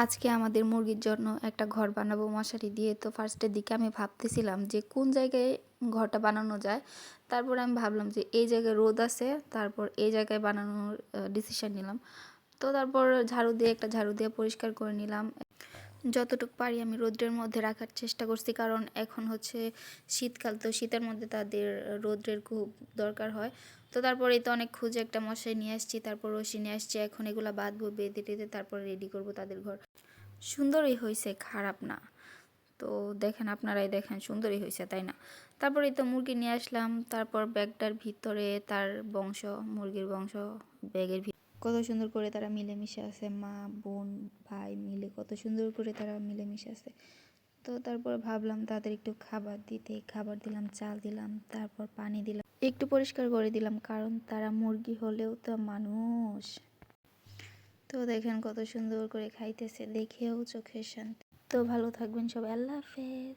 আজকে আমাদের মুরগির জন্য একটা ঘর বানাবো মশারি দিয়ে। তো ফার্স্টের দিকে আমি ভাবতেছিলাম যে কোন জায়গায় ঘরটা বানানো যায়। তারপর আমি ভাবলাম যে এই জায়গায় রোদ আছে, তারপর এই জায়গায় বানানোর ডিসিশন নিলাম। তো তারপর একটা ঝাড়ু দিয়ে পরিষ্কার করে নিলাম। যতটুকু পারি আমি রৌদ্রের মধ্যে রাখার চেষ্টা করছি, কারণ এখন হচ্ছে শীতকাল, তো শীতের মধ্যে তাদের রৌদ্রের খুব দরকার হয়। তো তারপরে তো অনেক খুঁজে একটা মশারি নিয়ে আসছি, তারপর রশি নিয়ে আসছি। এখন এগুলা বাঁধবো, বেঁধে টেঁধে তারপর রেডি করব তাদের ঘর। সুন্দরই হয়েছে, খারাপ না। তো দেখেন, আপনারাই দেখেন, সুন্দরই হয়েছে, তাই না? তারপরে তো মুরগি নিয়ে আসলাম, তারপর ব্যাগটার ভিতরে তার বংশ, মুরগির বংশ ব্যাগের ভিতরে কত সুন্দর করে তারা মিলেমিশে আছে, মা বোন ভাই মিলে কত সুন্দর করে তারা মিলেমিশে আছে। তো তারপর ভাবলাম তাদের একটু খাবার দিতে, খাবার দিলাম, চাল দিলাম, তারপর পানি দিলাম, একটু পরিষ্কার করে দিলাম, কারণ তারা মুরগি হলেও তো মানুষ। তো দেখেন কত সুন্দর করে খাইতেছে, দেখেও চোখের শান্তি। তো ভালো থাকবেন সবাই, আল্লাহ হাফেজ।